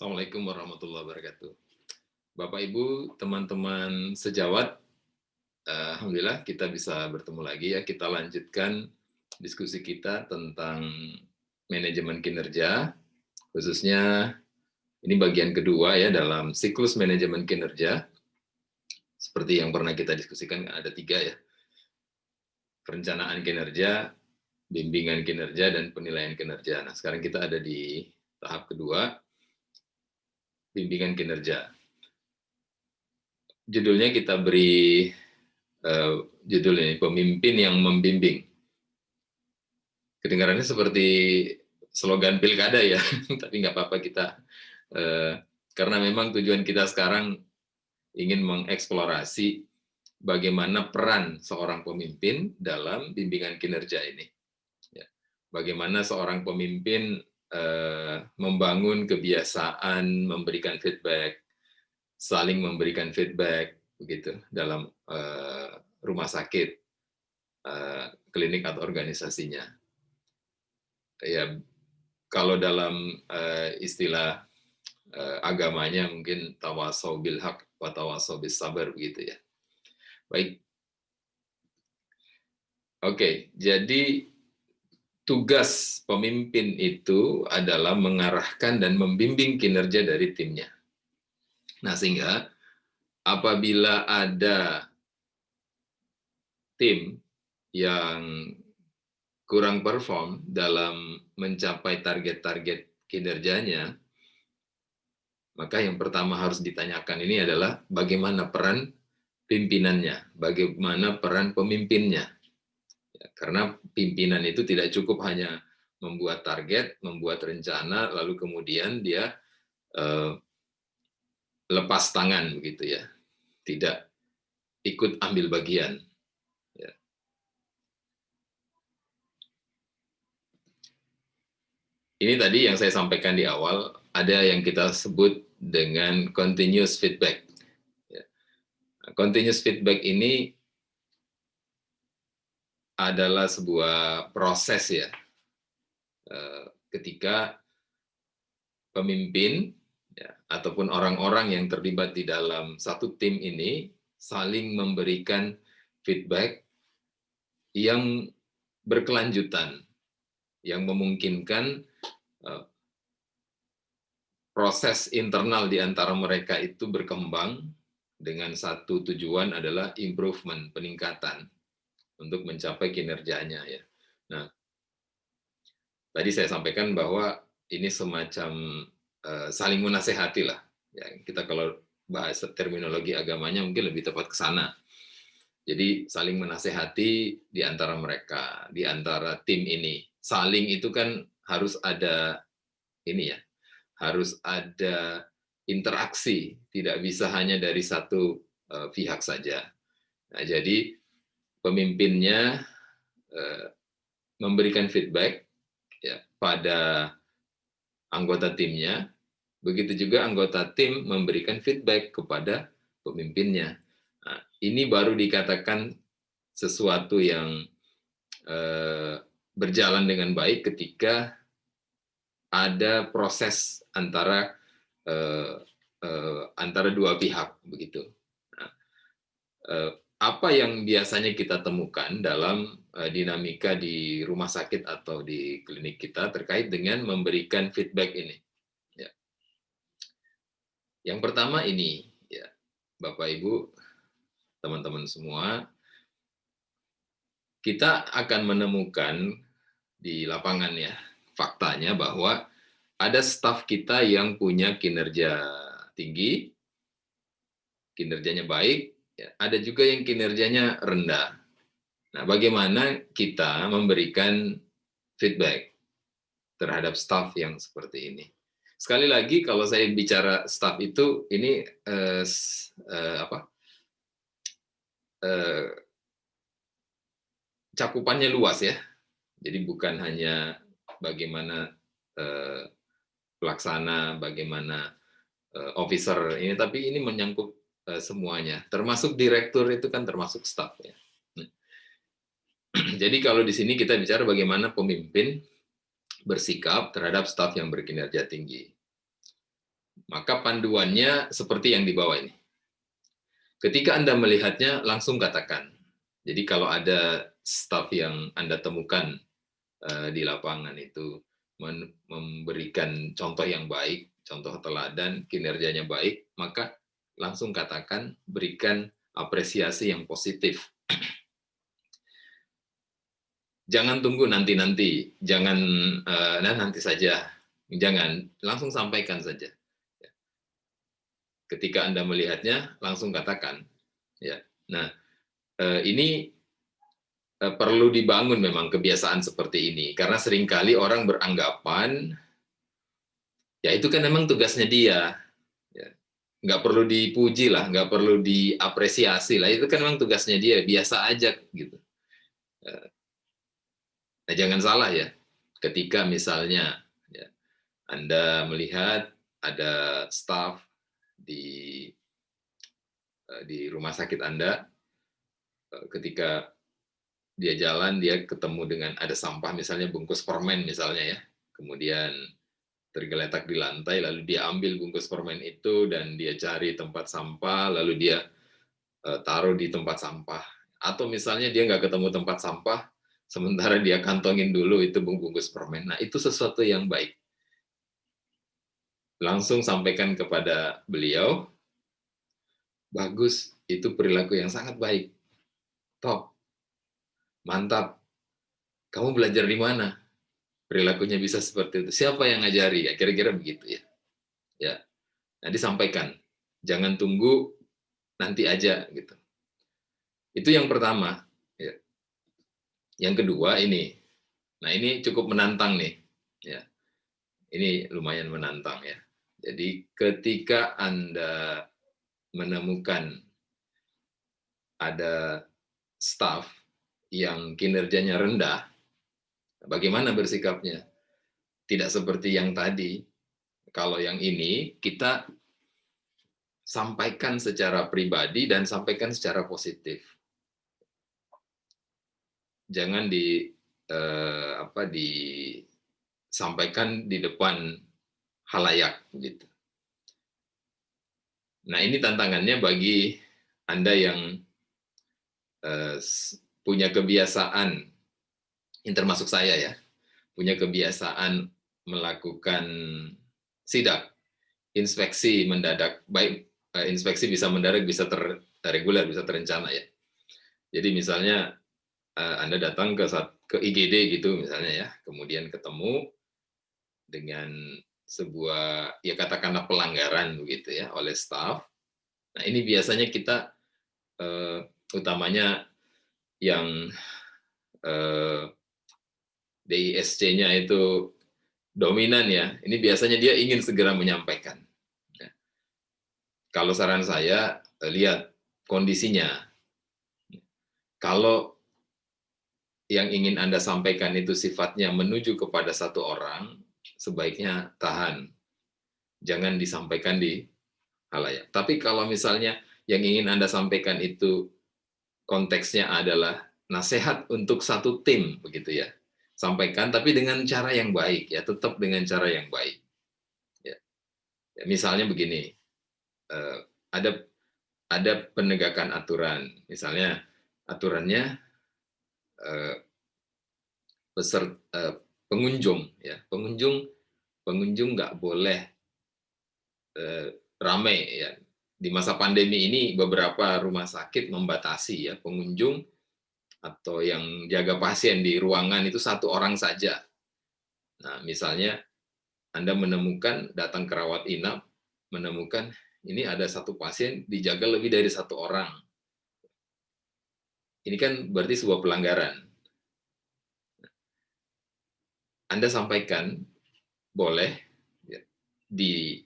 Assalamualaikum warahmatullahi wabarakatuh. Bapak, Ibu, teman-teman sejawat, alhamdulillah kita bisa bertemu lagi ya. Kita lanjutkan diskusi kita tentang manajemen kinerja, khususnya ini bagian kedua ya dalam siklus manajemen kinerja. Seperti yang pernah kita diskusikan ada 3 ya, perencanaan kinerja, bimbingan kinerja, dan penilaian kinerja. Nah, sekarang kita ada di tahap kedua, bimbingan kinerja. Judulnya kita beri judul ini, pemimpin yang membimbing. Kedengarannya seperti slogan pilkada ya, tapi nggak apa-apa kita, karena memang tujuan kita sekarang ingin mengeksplorasi bagaimana peran seorang pemimpin dalam bimbingan kinerja ini. Ya. Bagaimana seorang pemimpin membangun kebiasaan memberikan feedback, saling memberikan feedback, begitu dalam rumah sakit, klinik atau organisasinya. Ya, kalau dalam istilah agamanya mungkin tawasau bil haq wa tawasau bis sabar begitu ya. Baik. Oke, jadi tugas pemimpin itu adalah mengarahkan dan membimbing kinerja dari timnya. Nah, sehingga apabila ada tim yang kurang perform dalam mencapai target-target kinerjanya, maka yang pertama harus ditanyakan ini adalah bagaimana peran pimpinannya, bagaimana peran pemimpinnya. Ya, karena pimpinan itu tidak cukup hanya membuat target, membuat rencana, lalu kemudian dia lepas tangan begitu ya, tidak ikut ambil bagian. Ya. Ini tadi yang saya sampaikan di awal, ada yang kita sebut dengan continuous feedback. Ya. Continuous feedback ini adalah sebuah proses ya, ketika pemimpin ya, ataupun orang-orang yang terlibat di dalam satu tim ini saling memberikan feedback yang berkelanjutan, yang memungkinkan proses internal di antara mereka itu berkembang dengan satu tujuan adalah improvement, peningkatan untuk mencapai kinerjanya ya. Nah, tadi saya sampaikan bahwa ini semacam saling menasehati lah. Ya, kita kalau bahasa terminologi agamanya mungkin lebih tepat ke sana. Jadi saling menasehati di antara mereka, di antara tim ini. Saling itu kan harus ada ini ya, harus ada interaksi, tidak bisa hanya dari satu pihak saja. Nah, jadi pemimpinnya memberikan feedback ya, pada anggota timnya, begitu juga anggota tim memberikan feedback kepada pemimpinnya. Nah, ini baru dikatakan sesuatu yang berjalan dengan baik ketika ada proses antara dua pihak begitu. Nah, apa yang biasanya kita temukan dalam dinamika di rumah sakit atau di klinik kita terkait dengan memberikan feedback ini? Ya. Yang pertama ini, ya, Bapak Ibu, teman-teman semua, kita akan menemukan di lapangan ya faktanya bahwa ada staf kita yang punya kinerja tinggi, kinerjanya baik, ya, ada juga yang kinerjanya rendah. Nah, bagaimana kita memberikan feedback terhadap staf yang seperti ini? Sekali lagi, kalau saya bicara staf itu, ini cakupannya luas ya. Jadi bukan hanya bagaimana pelaksana, bagaimana officer ini, tapi ini menyangkut semuanya. Termasuk direktur itu kan termasuk staf ya. Jadi kalau di sini kita bicara bagaimana pemimpin bersikap terhadap staf yang berkinerja tinggi. Maka panduannya seperti yang di bawah ini. Ketika Anda melihatnya, langsung katakan. Jadi kalau ada staf yang Anda temukan di lapangan itu memberikan contoh yang baik, contoh teladan, kinerjanya baik, maka langsung katakan, berikan apresiasi yang positif. Jangan tunggu nanti-nanti, jangan nanti saja, jangan, langsung sampaikan saja. Ketika Anda melihatnya, langsung katakan. Ya. Nah, ini perlu dibangun memang kebiasaan seperti ini, karena seringkali orang beranggapan, ya itu kan memang tugasnya dia, ya. Nggak perlu dipuji lah, nggak perlu diapresiasi lah, itu kan memang tugasnya dia, biasa aja gitu. Nah, jangan salah ya, ketika misalnya ya, Anda melihat ada staf di rumah sakit Anda, ketika dia jalan, dia ketemu dengan ada sampah, misalnya bungkus permen misalnya ya, kemudian tergeletak di lantai, lalu dia ambil bungkus permen itu dan dia cari tempat sampah, lalu dia taruh di tempat sampah. Atau misalnya dia nggak ketemu tempat sampah, sementara dia kantongin dulu itu bungkus permen. Nah, itu sesuatu yang baik. Langsung sampaikan kepada beliau, bagus, itu perilaku yang sangat baik. Top, mantap. Kamu belajar di mana? Perilakunya bisa seperti itu. Siapa yang ngajari? Ya, kira-kira begitu ya. Ya. Nah, disampaikan. Jangan tunggu nanti aja gitu. Itu yang pertama. Ya. Yang kedua ini. Nah, ini cukup menantang nih. Ya. Ini lumayan menantang ya. Jadi ketika Anda menemukan ada staf yang kinerjanya rendah, bagaimana bersikapnya? Tidak seperti yang tadi. Kalau yang ini kita sampaikan secara pribadi dan sampaikan secara positif. Jangan disampaikan di depan halayak gitu. Nah, ini tantangannya bagi Anda yang punya kebiasaan, yang termasuk saya ya, punya kebiasaan melakukan sidak, inspeksi mendadak, baik inspeksi bisa mendadak, bisa reguler, bisa terencana ya. Jadi misalnya Anda datang ke IGD gitu misalnya ya, kemudian ketemu dengan sebuah ya katakanlah pelanggaran begitu ya oleh staf. Nah, ini biasanya kita utamanya yang DISC-nya itu dominan ya, ini biasanya dia ingin segera menyampaikan. Ya. Kalau saran saya, lihat kondisinya. Kalau yang ingin Anda sampaikan itu sifatnya menuju kepada satu orang, sebaiknya tahan. Jangan disampaikan di halayak. Tapi kalau misalnya yang ingin Anda sampaikan itu konteksnya adalah nasihat untuk satu tim, begitu ya. Sampaikan, tapi dengan cara yang baik, ya tetap dengan cara yang baik. Ya. Ya, misalnya begini, ada penegakan aturan, misalnya aturannya pengunjung, ya pengunjung nggak boleh ramai ya. Di masa pandemi ini beberapa rumah sakit membatasi ya pengunjung atau yang jaga pasien di ruangan itu satu orang saja. Nah, misalnya Anda menemukan datang ke rawat inap, menemukan ini ada satu pasien dijaga lebih dari satu orang. Ini kan berarti sebuah pelanggaran. Anda sampaikan boleh ya, di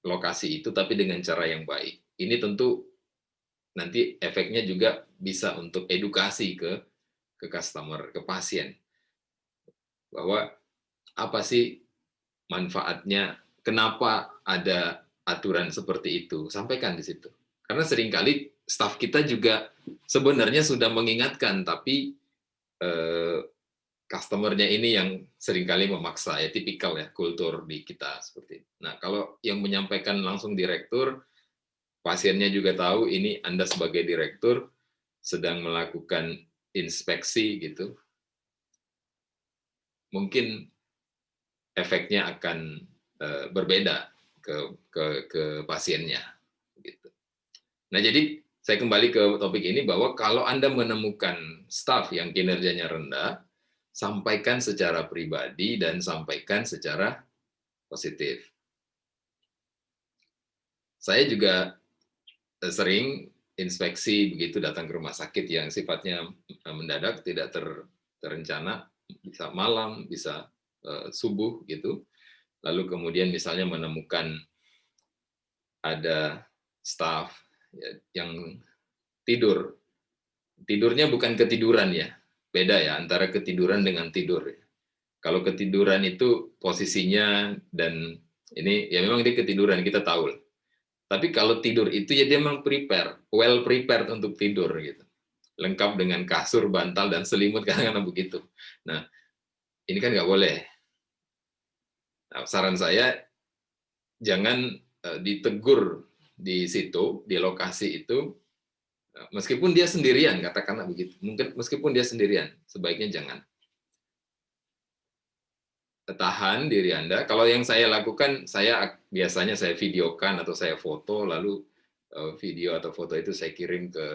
lokasi itu, tapi dengan cara yang baik. Ini tentu nanti efeknya juga bisa untuk edukasi ke customer, ke pasien. Bahwa apa sih manfaatnya, kenapa ada aturan seperti itu, sampaikan di situ. Karena seringkali staf kita juga sebenarnya sudah mengingatkan, tapi customer-nya ini yang seringkali memaksa, ya tipikal ya kultur di kita seperti itu. Nah, kalau yang menyampaikan langsung direktur, pasiennya juga tahu ini Anda sebagai direktur sedang melakukan inspeksi gitu, mungkin efeknya akan berbeda ke pasiennya gitu. Nah, jadi saya kembali ke topik ini bahwa kalau Anda menemukan staf yang kinerjanya rendah, sampaikan secara pribadi dan sampaikan secara positif. Saya juga sering inspeksi begitu datang ke rumah sakit yang sifatnya mendadak, tidak terencana, bisa malam, bisa subuh gitu. Lalu kemudian misalnya menemukan ada staf ya, yang tidur. Tidurnya bukan ketiduran ya, beda ya antara ketiduran dengan tidur. Kalau ketiduran itu posisinya dan ini ya memang dia ketiduran, kita tahu. Tapi kalau tidur itu ya dia memang prepare, well prepared untuk tidur gitu. Lengkap dengan kasur, bantal, dan selimut kadang-kadang begitu. Nah, ini kan nggak boleh. Nah, saran saya jangan ditegur di situ, di lokasi itu, meskipun dia sendirian, katakanlah begitu. Mungkin meskipun dia sendirian, sebaiknya jangan. Tahan diri Anda. Kalau yang saya lakukan, saya biasanya saya videokan atau saya foto, lalu video atau foto itu saya kirim ke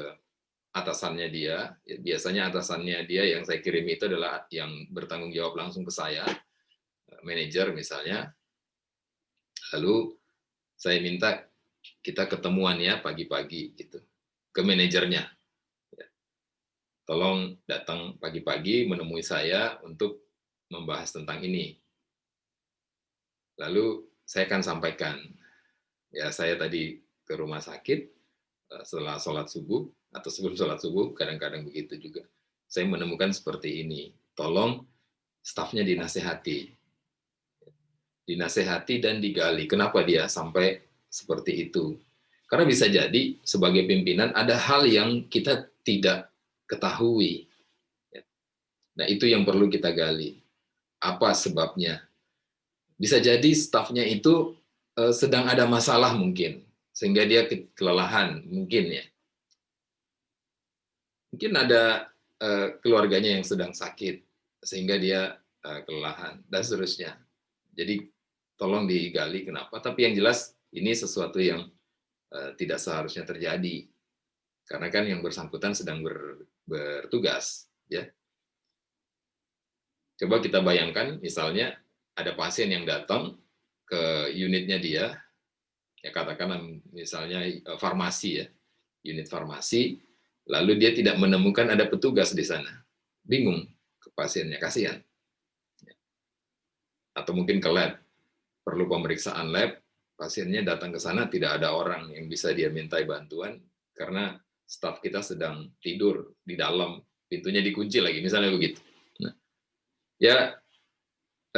atasannya dia. Biasanya atasannya dia yang saya kirim itu adalah yang bertanggung jawab langsung ke saya, manajer misalnya. Lalu saya minta kita ketemuan ya pagi-pagi gitu ke manajernya. Tolong datang pagi-pagi menemui saya untuk membahas tentang ini. Lalu saya akan sampaikan, ya saya tadi ke rumah sakit setelah sholat subuh atau sebelum sholat subuh, kadang-kadang begitu juga. Saya menemukan seperti ini. Tolong stafnya dinasehati dan digali. Kenapa dia sampai seperti itu? Karena bisa jadi sebagai pimpinan ada hal yang kita tidak ketahui. Nah, itu yang perlu kita gali. Apa sebabnya? Bisa jadi stafnya itu sedang ada masalah mungkin, sehingga dia kelelahan mungkin ya. Mungkin ada keluarganya yang sedang sakit, sehingga dia kelelahan, dan seterusnya. Jadi tolong digali kenapa. Tapi yang jelas ini sesuatu yang tidak seharusnya terjadi. Karena kan yang bersangkutan sedang bertugas. Ya. Coba kita bayangkan, misalnya ada pasien yang datang ke unitnya dia, ya katakanlah misalnya farmasi ya, unit farmasi, lalu dia tidak menemukan ada petugas di sana. Bingung ke pasiennya, kasihan. Atau mungkin ke lab, perlu pemeriksaan lab, pasiennya datang ke sana tidak ada orang yang bisa dia mintai bantuan karena staf kita sedang tidur di dalam, pintunya dikunci lagi, misalnya begitu. Nah, ya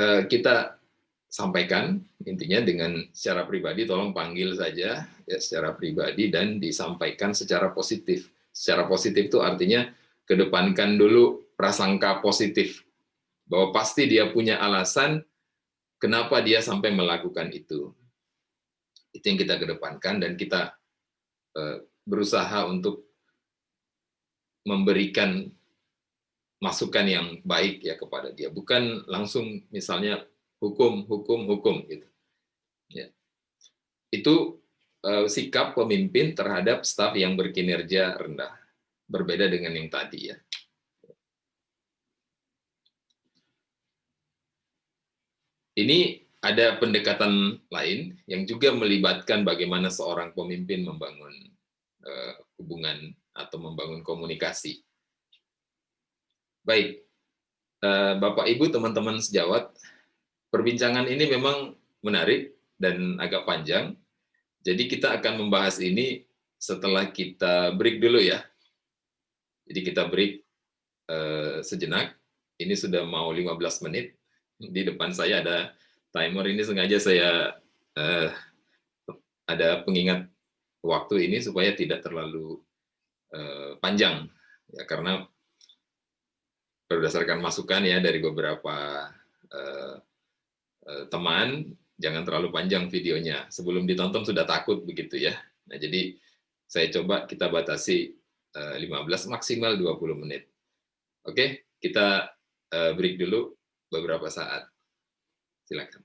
kita sampaikan intinya dengan secara pribadi, tolong panggil saja ya secara pribadi dan disampaikan secara positif. Secara positif itu artinya kedepankan dulu prasangka positif bahwa pasti dia punya alasan kenapa dia sampai melakukan itu. Itu yang kita kedepankan dan kita berusaha untuk memberikan masukan yang baik ya kepada dia, bukan langsung misalnya hukum gitu. Ya. Itu sikap pemimpin terhadap staf yang berkinerja rendah, berbeda dengan yang tadi ya. Ini ada pendekatan lain yang juga melibatkan bagaimana seorang pemimpin membangun hubungan atau membangun komunikasi. Baik, Bapak Ibu, teman-teman sejawat, perbincangan ini memang menarik dan agak panjang. Jadi kita akan membahas ini setelah kita break dulu ya. Jadi kita break sejenak. Ini sudah mau 15 menit. Di depan saya ada timer, ini sengaja saya ada pengingat waktu ini supaya tidak terlalu panjang. Ya, karena berdasarkan masukan ya dari beberapa teman, jangan terlalu panjang videonya. Sebelum ditonton sudah takut begitu ya. Nah, jadi saya coba kita batasi 15 maksimal 20 menit. Oke, kita break dulu beberapa saat. Silakan.